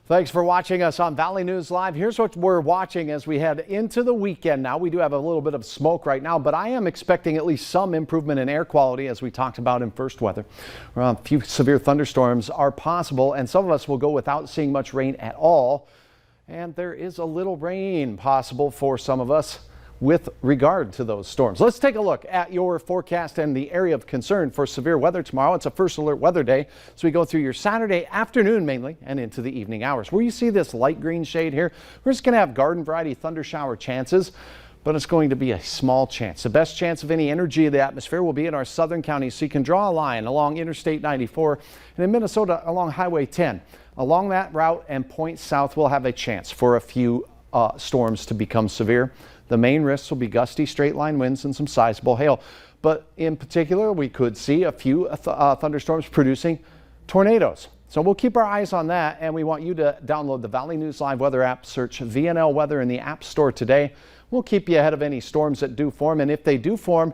Thanks for watching us on Valley News Live. Here's what we're watching as we head into the weekend now. We do have a little bit of smoke right now, but I am expecting at least some improvement in air quality as we talked about in first weather. A few severe thunderstorms are possible, and some of us will go without seeing much rain at all. And there is a little rain possible for some of us with regard to those storms. Let's take a look at your forecast and the area of concern for severe weather tomorrow. It's a first alert weather day, so we go through your Saturday afternoon mainly and into the evening hours. Where you see this light green shade here, we're just going to have garden variety thunder shower chances, but it's going to be a small chance. The best chance of any energy of the atmosphere will be in our southern counties, so you can draw a line along Interstate 94 and in Minnesota along Highway 10. Along that route and point south, we'll have a chance for a few storms to become severe. The main risks will be gusty straight line winds and some sizable hail. But in particular, we could see a few thunderstorms producing tornadoes. So we'll keep our eyes on that, and we want you to download the Valley News Live weather app, search VNL Weather in the App Store today. We'll keep you ahead of any storms that do form, and if they do form,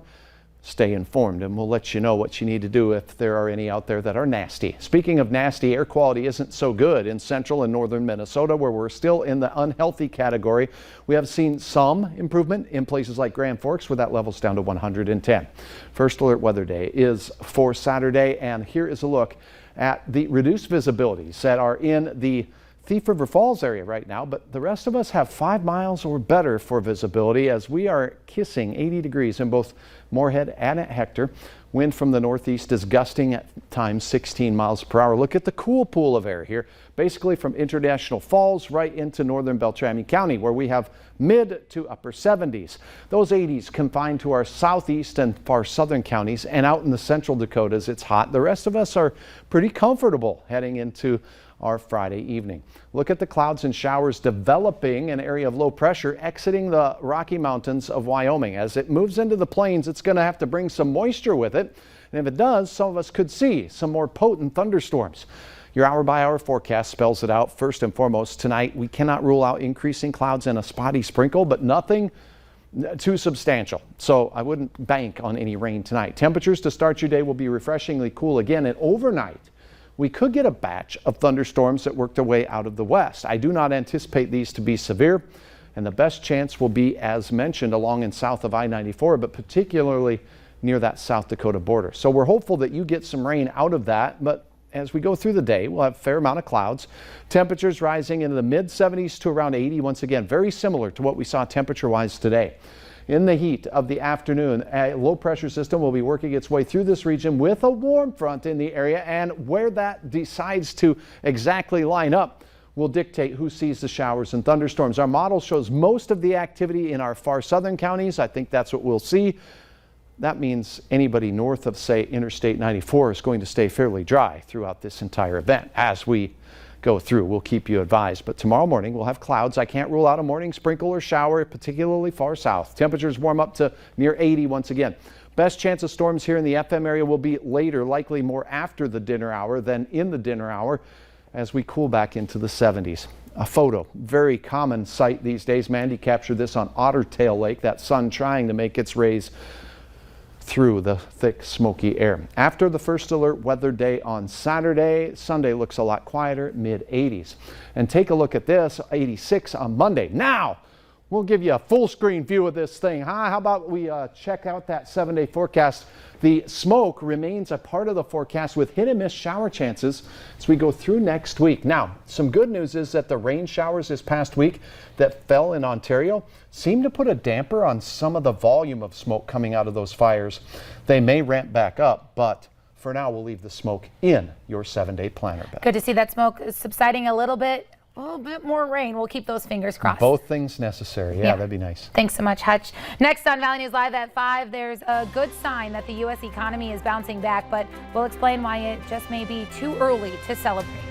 stay informed, and we'll let you know what you need to do if there are any out there that are nasty. Speaking of nasty, air quality isn't so good in central and northern Minnesota, where we're still in the unhealthy category. We have seen some improvement in places like Grand Forks, where that level's down to 110. First alert weather day is for Saturday, and here is a look at the reduced visibilities that are in the Thief River Falls area right now, but the rest of us have 5 miles or better for visibility as we are kissing 80 degrees in both Moorhead and at Hector. Wind from the northeast is gusting at times 16 miles per hour. Look at the cool pool of air here, basically from International Falls right into northern Beltrami County, where we have mid to upper 70s. Those 80s confined to our southeast and far southern counties, and out in the central Dakotas it's hot. The rest of us are pretty comfortable heading into our Friday evening. Look at the clouds and showers developing an area of low pressure exiting the Rocky Mountains of Wyoming. As it moves into the plains, it's going to have to bring some moisture with it. And if it does, some of us could see some more potent thunderstorms. Your hour-by-hour forecast spells it out. First and foremost, tonight we cannot rule out increasing clouds and a spotty sprinkle, but nothing too substantial. So I wouldn't bank on any rain tonight. Temperatures to start your day will be refreshingly cool again, and overnight we could get a batch of thunderstorms that work their way out of the west. I do not anticipate these to be severe, and the best chance will be, as mentioned, along and south of I-94, but particularly near that South Dakota border. So we're hopeful that you get some rain out of that, but as we go through the day, we'll have a fair amount of clouds. Temperatures rising into the mid-70s to around 80. Once again, very similar to what we saw temperature-wise today. In the heat of the afternoon, a low-pressure system will be working its way through this region with a warm front in the area, and where that decides to exactly line up will dictate who sees the showers and thunderstorms. Our model shows most of the activity in our far southern counties. I think that's what we'll see. That means anybody north of, say, Interstate 94 is going to stay fairly dry throughout this entire event. As we go through, we'll keep you advised. But tomorrow morning we'll have clouds. I can't rule out a morning sprinkle or shower, particularly far south. Temperatures warm up to near 80 once again. Best chance of storms here in the FM area will be later, likely more after the dinner hour than in the dinner hour, as we cool back into the 70s. A photo, very common sight these days. Mandy captured this on Otter Tail Lake, that sun trying to make its rays through the thick smoky air. After the first alert weather day on Saturday, Sunday looks a lot quieter, mid-80s. And take a look at this, 86 on Monday. Now we'll give you a full screen view of this thing. How about we check out that 7-day forecast? The smoke remains a part of the forecast with hit and miss shower chances as we go through next week. Now, some good news is that the rain showers this past week that fell in Ontario seem to put a damper on some of the volume of smoke coming out of those fires. They may ramp back up, but for now we'll leave the smoke in your 7-day planner. Good to see that smoke subsiding a little bit more rain. We'll keep those fingers crossed. Both things necessary. Yeah, that'd be nice. Thanks so much, Hutch. Next on Valley News Live at 5, there's a good sign that the U.S. economy is bouncing back, but we'll explain why it just may be too early to celebrate.